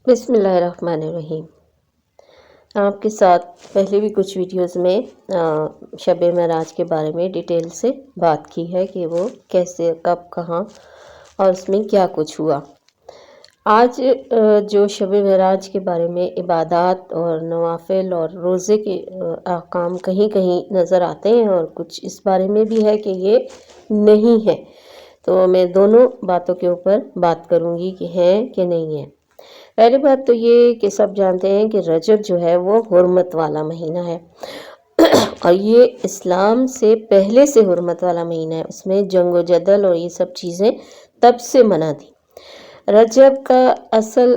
بسم اللہ الرحمن الرحیم۔ آپ کے ساتھ پہلے بھی کچھ ویڈیوز میں شب معراج کے بارے میں ڈیٹیل سے بات کی ہے کہ وہ کیسے، کب، کہاں اور اس میں کیا کچھ ہوا۔ آج جو شب معراج کے بارے میں عبادات اور نوافل اور روزے کے احکام کہیں کہیں نظر آتے ہیں اور کچھ اس بارے میں بھی ہے کہ یہ نہیں ہے، تو میں دونوں باتوں کے اوپر بات کروں گی کہ ہے کہ نہیں ہے۔ پہلی بات تو یہ کہ سب جانتے ہیں کہ رجب جو ہے وہ حرمت والا مہینہ ہے اور یہ اسلام سے پہلے سے حرمت والا مہینہ ہے۔ اس میں جنگ و جدل اور یہ سب چیزیں تب سے منع تھی۔ رجب کا اصل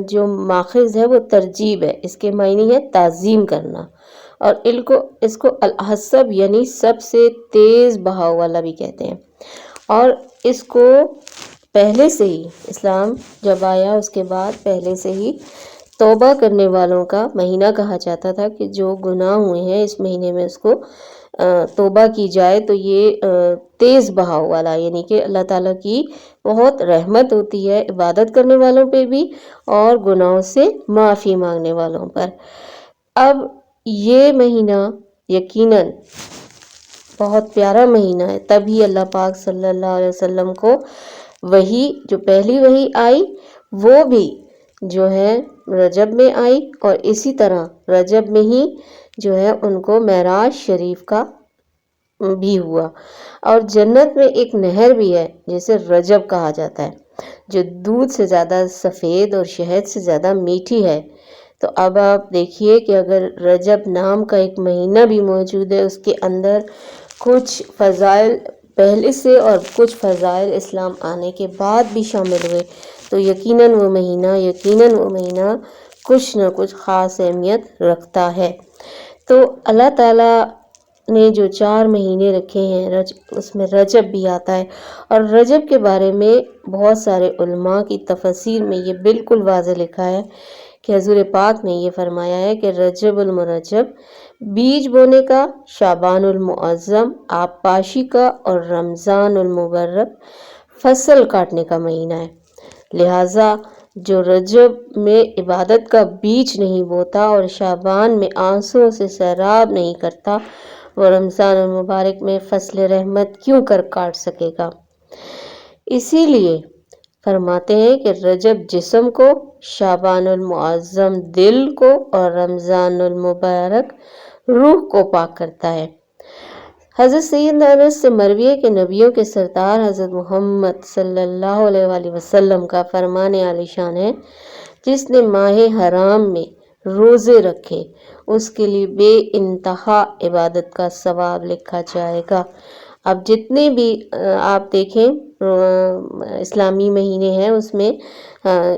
جو ماخذ ہے وہ ترجیب ہے، اس کے معنی ہے تعظیم کرنا، اور اس کو الحسب یعنی سب سے تیز بہاؤ والا بھی کہتے ہیں۔ اور اس کو پہلے سے ہی اسلام جب آیا اس کے بعد پہلے سے ہی توبہ کرنے والوں کا مہینہ کہا جاتا تھا کہ جو گناہ ہوئے ہیں اس مہینے میں اس کو توبہ کی جائے تو یہ تیز بہاؤ والا، یعنی کہ اللہ تعالیٰ کی بہت رحمت ہوتی ہے عبادت کرنے والوں پہ بھی اور گناہوں سے معافی مانگنے والوں پر۔ اب یہ مہینہ یقیناً بہت پیارا مہینہ ہے، تبھی اللہ پاک صلی اللہ علیہ وسلم کو وہی جو پہلی وہی آئی وہ بھی جو ہے رجب میں آئی، اور اسی طرح رجب میں ہی جو ہے ان کو معراج شریف کا بھی ہوا۔ اور جنت میں ایک نہر بھی ہے جسے رجب کہا جاتا ہے، جو دودھ سے زیادہ سفید اور شہد سے زیادہ میٹھی ہے۔ تو اب آپ دیکھیے کہ اگر رجب نام کا ایک مہینہ بھی موجود ہے، اس کے اندر کچھ فضائل پہلے سے اور کچھ فضائل اسلام آنے کے بعد بھی شامل ہوئے، تو یقیناً وہ مہینہ کچھ نہ کچھ خاص اہمیت رکھتا ہے۔ تو اللہ تعالیٰ نے جو 4 مہینے رکھے ہیں اس میں رجب بھی آتا ہے، اور رجب کے بارے میں بہت سارے علماء کی تفسیر میں یہ بالکل واضح لکھا ہے کہ حضور پاک نے یہ فرمایا ہے کہ رجب المرجب بیج بونے کا، شعبان المعظم آب پاشی کا، اور رمضان المبارک فصل کاٹنے کا مہینہ ہے۔ لہٰذا جو رجب میں عبادت کا بیج نہیں بوتا اور شعبان میں آنسوں سے سیراب نہیں کرتا، وہ رمضان المبارک میں فصل رحمت کیوں کر کاٹ سکے گا؟ اسی لیے فرماتے ہیں کہ رجب جسم کو، شعبان المعظم دل کو، اور رمضان المبارک روح کو پاک کرتا ہے۔ حضرت سیدنا انس سے مروی ہے کہ نبیوں کے سردار حضرت محمد صلی اللہ علیہ وآلہ وسلم کا فرمان عالی شان ہے، جس نے ماہ حرام میں روزے رکھے اس کے لیے بے انتہا عبادت کا ثواب لکھا جائے گا۔ اب جتنے بھی آپ دیکھیں اسلامی مہینے ہیں اس میں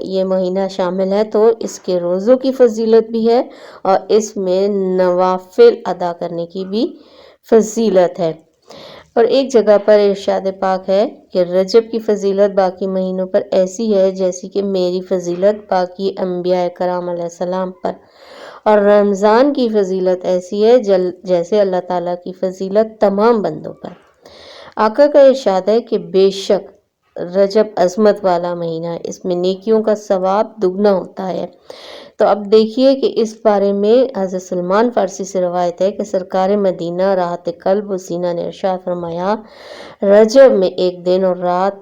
یہ مہینہ شامل ہے، تو اس کے روزوں کی فضیلت بھی ہے اور اس میں نوافل ادا کرنے کی بھی فضیلت ہے۔ اور ایک جگہ پر ارشاد پاک ہے کہ رجب کی فضیلت باقی مہینوں پر ایسی ہے جیسی کہ میری فضیلت باقی انبیاء کرام علیہ السلام پر، اور رمضان کی فضیلت ایسی ہے جیسے اللہ تعالیٰ کی فضیلت تمام بندوں پر۔ آقا کا ارشاد ہے کہ بے شک رجب عظمت والا مہینہ ہے، اس میں نیکیوں کا ثواب دگنا ہوتا ہے۔ تو اب دیکھیے کہ اس بارے میں حضرت سلمان فارسی سے روایت ہے کہ سرکار مدینہ راحت قلب و سینہ نے ارشاد فرمایا، رجب میں ایک دن اور رات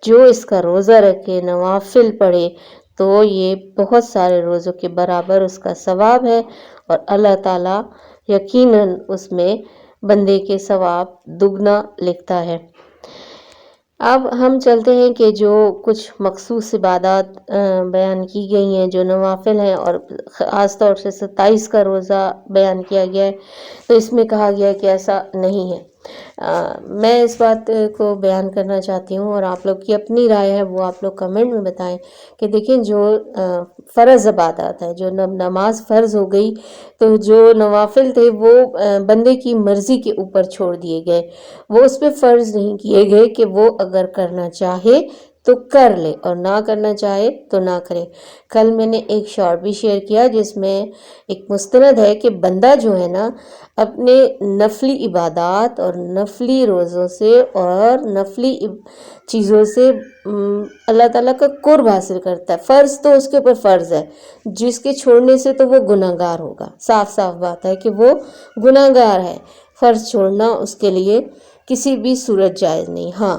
جو اس کا روزہ رکھے، نوافل پڑھے، تو یہ بہت سارے روزوں کے برابر اس کا ثواب ہے، اور اللہ تعالیٰ یقیناً اس میں بندے کے ثواب دگنا لکھتا ہے۔ اب ہم چلتے ہیں کہ جو کچھ مخصوص عبادات بیان کی گئی ہیں جو نوافل ہیں، اور خاص طور سے 27 کا روزہ بیان کیا گیا ہے، تو اس میں کہا گیا ہے کہ ایسا نہیں ہے۔ میں اس بات کو بیان کرنا چاہتی ہوں، اور آپ لوگ کی اپنی رائے ہے وہ آپ لوگ کمنٹ میں بتائیں کہ دیکھیں جو فرض عبادات ہے، جو نماز فرض ہو گئی، تو جو نوافل تھے وہ بندے کی مرضی کے اوپر چھوڑ دیے گئے، وہ اس پہ فرض نہیں کیے گئے کہ وہ اگر کرنا چاہے تو کر لے اور نہ کرنا چاہے تو نہ کرے۔ کل میں نے ایک شارٹ بھی شیئر کیا جس میں ایک مستند ہے کہ بندہ جو ہے نا اپنے نفلی عبادات اور نفلی روزوں سے اور نفلی چیزوں سے اللہ تعالیٰ کا قرب حاصل کرتا ہے۔ فرض تو اس کے اوپر فرض ہے، جس کے چھوڑنے سے تو وہ گناہ گار ہوگا، صاف صاف بات ہے کہ وہ گناہ گار ہے۔ فرض چھوڑنا اس کے لیے کسی بھی صورت جائز نہیں۔ ہاں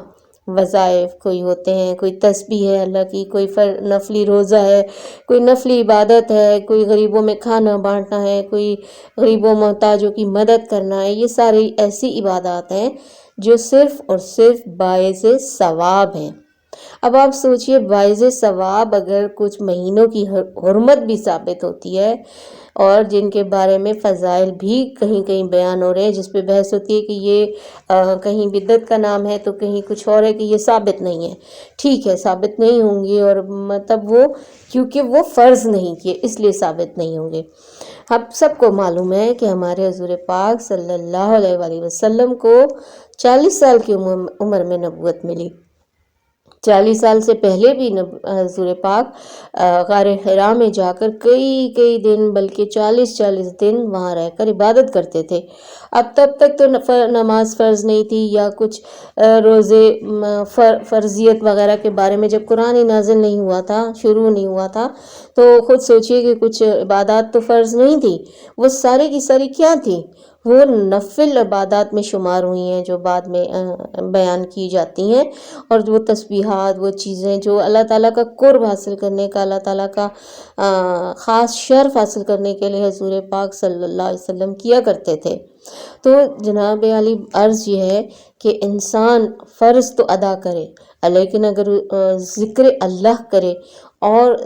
وظائف کوئی ہوتے ہیں، کوئی تسبیح ہے اللہ کی، کوئی نفلی روزہ ہے، کوئی نفلی عبادت ہے، کوئی غریبوں میں کھانا بانٹنا ہے، کوئی غریبوں محتاجوں کی مدد کرنا ہے، یہ ساری ایسی عبادات ہیں جو صرف اور صرف باعث ثواب ہیں۔ اب آپ سوچئے باعث ثواب اگر کچھ مہینوں کی حرمت بھی ثابت ہوتی ہے اور جن کے بارے میں فضائل بھی کہیں کہیں بیان ہو رہے ہیں، جس پہ بحث ہوتی ہے کہ یہ کہیں بدعت کا نام ہے تو کہیں کچھ اور ہے کہ یہ ثابت نہیں ہے، ٹھیک ہے ثابت نہیں ہوں گی، اور مطلب وہ کیونکہ وہ فرض نہیں کیے اس لیے ثابت نہیں ہوں گے۔ اب سب کو معلوم ہے کہ ہمارے حضور پاک صلی اللہ علیہ وآلہ وسلم کو 40 سال کی عمر میں نبوت ملی۔ 40 سال سے پہلے بھی حضور پاک غار حرا میں جا کر کئی دن بلکہ 40 دن وہاں رہ کر عبادت کرتے تھے۔ اب تب تک تو نماز فرض نہیں تھی یا کچھ روزے فرضیت وغیرہ کے بارے میں جب قرآن ہی نازل نہیں ہوا تھا، شروع نہیں ہوا تھا، تو خود سوچئے کہ کچھ عبادات تو فرض نہیں تھی، وہ سارے کی ساری کیا تھی؟ وہ نفل عبادات میں شمار ہوئی ہیں جو بعد میں بیان کی جاتی ہیں، اور وہ تسبیحات، وہ چیزیں جو اللہ تعالیٰ کا قرب حاصل کرنے کا، اللہ تعالیٰ کا خاص شرف حاصل کرنے کے لیے حضور پاک صلی اللہ علیہ وسلم کیا کرتے تھے۔ تو جناب عالی عرض یہ ہے کہ انسان فرض تو ادا کرے، لیکن اگر ذکر اللہ کرے اور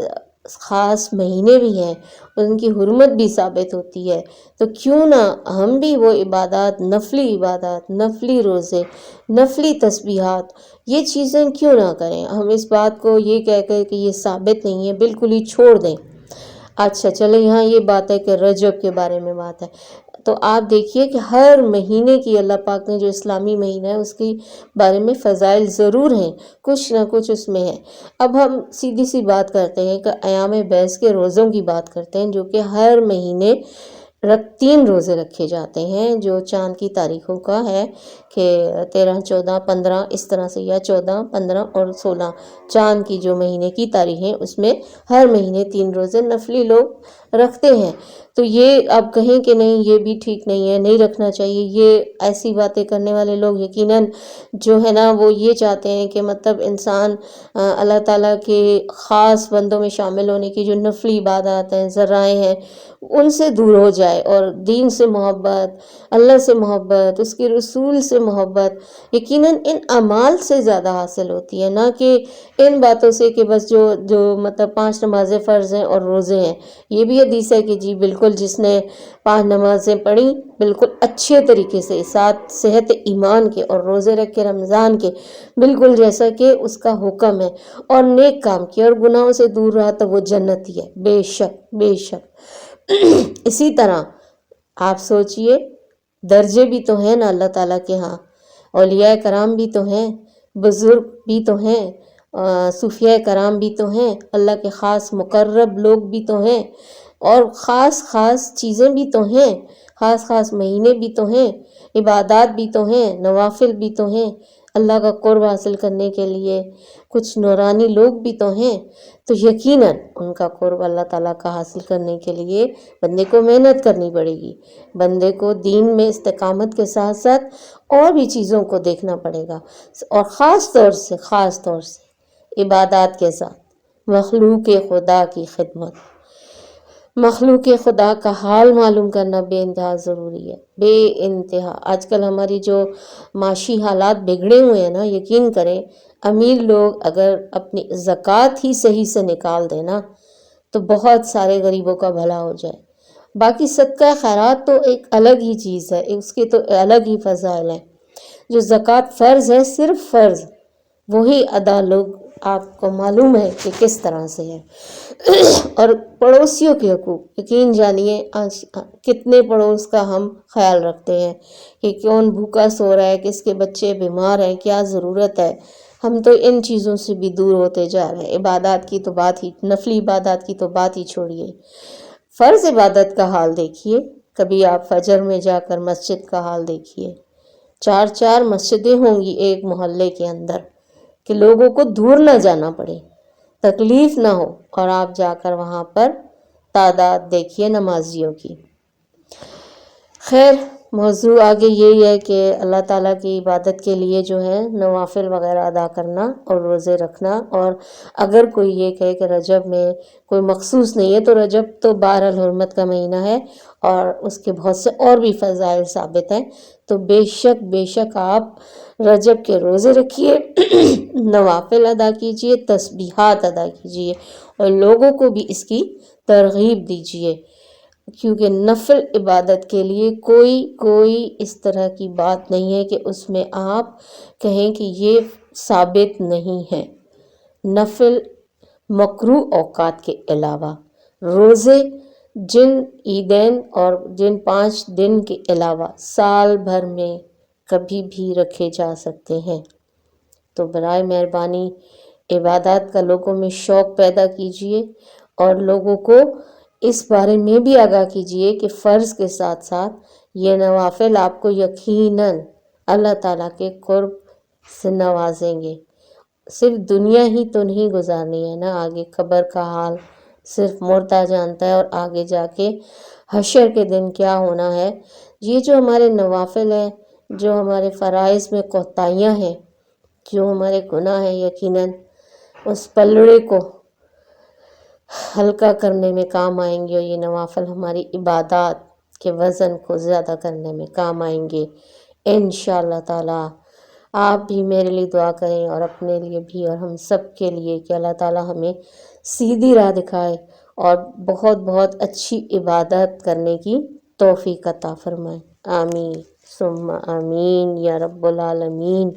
خاص مہینے بھی ہیں، ان کی حرمت بھی ثابت ہوتی ہے، تو کیوں نہ ہم بھی وہ عبادات، نفلی روزے، نفلی تسبیحات، یہ چیزیں کیوں نہ کریں؟ ہم اس بات کو یہ کہہ کر کہ یہ ثابت نہیں ہے بالکل ہی چھوڑ دیں۔ اچھا چلیں یہاں یہ بات ہے کہ رجب کے بارے میں بات ہے، تو آپ دیکھیے کہ ہر مہینے کی اللہ پاک نے جو اسلامی مہینہ ہے اس کی بارے میں فضائل ضرور ہیں، کچھ نہ کچھ اس میں ہے۔ اب ہم سیدھی سی بات کرتے ہیں کہ ایام بیس کے روزوں کی بات کرتے ہیں، جو کہ ہر مہینے 3 روزے رکھے جاتے ہیں، جو چاند کی تاریخوں کا ہے کہ 13، 14، 15 اس طرح سے، یا 14، 15 اور 16 چاند کی جو مہینے کی تاریخیں، اس میں ہر مہینے 3 روزے نفلی لوگ رکھتے ہیں۔ تو یہ آپ کہیں کہ نہیں یہ بھی ٹھیک نہیں ہے، نہیں رکھنا چاہیے، یہ ایسی باتیں کرنے والے لوگ یقیناً جو ہے نا وہ یہ چاہتے ہیں کہ مطلب انسان اللہ تعالیٰ کے خاص بندوں میں شامل ہونے کی جو نفلی عبادات ہیں، ذرائع ہیں، ان سے دور ہو جائے اور دین سے محبت، اللہ سے محبت، اس کے رسول سے محبت یقیناً ان اعمال سے زیادہ حاصل ہوتی ہے، نہ کہ ان باتوں سے کہ بس جو مطلب 5 نمازیں فرض ہیں اور روزے ہیں۔ یہ بھی حدیث ہے کہ جی بالکل جس نے 5 نمازیں پڑھی بالکل اچھے طریقے سے، ساتھ صحت ایمان کے، اور روزے رکھے رمضان کے، بالکل جیسا کہ اس کا حکم ہے، اور نیک کام کیا اور گناہوں سے دور رہا تو وہ جنتی ہے، بے شک۔ اسی طرح آپ سوچئے درجے بھی تو ہیں نا اللہ تعالیٰ کے ہاں، اولیاء کرام بھی تو ہیں، بزرگ بھی تو ہیں، صوفیاء کرام بھی تو ہیں، اللہ کے خاص مقرب لوگ بھی تو ہیں، اور خاص چیزیں بھی تو ہیں، خاص مہینے بھی تو ہیں، عبادات بھی تو ہیں، نوافل بھی تو ہیں، اللہ کا قرب حاصل کرنے کے لیے کچھ نورانی لوگ بھی تو ہیں۔ تو یقیناً ان کا قرب اللہ تعالیٰ کا حاصل کرنے کے لیے بندے کو محنت کرنی پڑے گی، بندے کو دین میں استقامت کے ساتھ ساتھ اور بھی چیزوں کو دیکھنا پڑے گا، اور خاص طور سے عبادات کے ساتھ مخلوق خدا کی خدمت، مخلوق خدا کا حال معلوم کرنا بے انتہا ضروری ہے، بے انتہا۔ آج کل ہماری جو معاشی حالات بگڑے ہوئے ہیں نا، یقین کریں امیر لوگ اگر اپنی زکوٰۃ ہی صحیح سے نکال دیں نا تو بہت سارے غریبوں کا بھلا ہو جائے۔ باقی صدقہ خیرات تو ایک الگ ہی چیز ہے، اس کے تو الگ ہی فضائل ہیں۔ جو زکوٰۃ فرض ہے، صرف فرض، وہی ادا لوگ آپ کو معلوم ہے کہ کس طرح سے ہے۔ اور پڑوسیوں کے حقوق، یقین جانیے آج کتنے پڑوس کا ہم خیال رکھتے ہیں کہ کون بھوکا سو رہا ہے، کس کے بچے بیمار ہیں، کیا ضرورت ہے، ہم تو ان چیزوں سے بھی دور ہوتے جا رہے ہیں۔ عبادات کی تو بات ہی، نفلی عبادات کی تو بات ہی چھوڑیے، فرض عبادت کا حال دیکھیے۔ کبھی آپ فجر میں جا کر مسجد کا حال دیکھیے، 4 مسجدیں ہوں گی ایک محلے کے اندر، کہ لوگوں کو دور نہ جانا پڑے، تکلیف نہ ہو، اور آپ جا کر وہاں پر تعداد دیکھیے نمازیوں کی۔ خیر، موضوع آگے یہی ہے کہ اللہ تعالیٰ کی عبادت کے لیے جو ہے نوافل وغیرہ ادا کرنا اور روزے رکھنا، اور اگر کوئی یہ کہے کہ رجب میں کوئی مخصوص نہیں ہے، تو رجب تو بحر الحرمت کا مہینہ ہے اور اس کے بہت سے اور بھی فضائل ثابت ہیں، تو بے شک آپ رجب کے روزے رکھیے، نوافل ادا کیجئے، تسبیحات ادا کیجئے، اور لوگوں کو بھی اس کی ترغیب دیجئے، کیونکہ نفل عبادت کے لیے کوئی اس طرح کی بات نہیں ہے کہ اس میں آپ کہیں کہ یہ ثابت نہیں ہے۔ نفل مکروہ اوقات کے علاوہ روزے جن عیدین اور جن 5 دن کے علاوہ سال بھر میں کبھی بھی رکھے جا سکتے ہیں، تو برائے مہربانی عبادات کا لوگوں میں شوق پیدا کیجئے، اور لوگوں کو اس بارے میں بھی آگاہ کیجئے کہ فرض کے ساتھ ساتھ یہ نوافل آپ کو یقیناً اللہ تعالیٰ کے قرب سے نوازیں گے۔ صرف دنیا ہی تو نہیں گزارنی ہے نا، آگے قبر کا حال صرف مردہ جانتا ہے، اور آگے جا کے حشر کے دن کیا ہونا ہے۔ یہ جو ہمارے نوافل ہیں، جو ہمارے فرائض میں کوتاہیاں ہیں، جو ہمارے گناہ ہیں، یقیناً اس پلڑے کو ہلکا کرنے میں کام آئیں گے، اور یہ نوافل ہماری عبادات کے وزن کو زیادہ کرنے میں کام آئیں گے انشاءاللہ تعالی۔ آپ بھی میرے لیے دعا کریں، اور اپنے لیے بھی، اور ہم سب کے لیے، کہ اللہ تعالی ہمیں سیدھی راہ دکھائے اور بہت بہت اچھی عبادت کرنے کی توفیق عطا فرمائے۔ آمین ثم آمین یا رب العالمین۔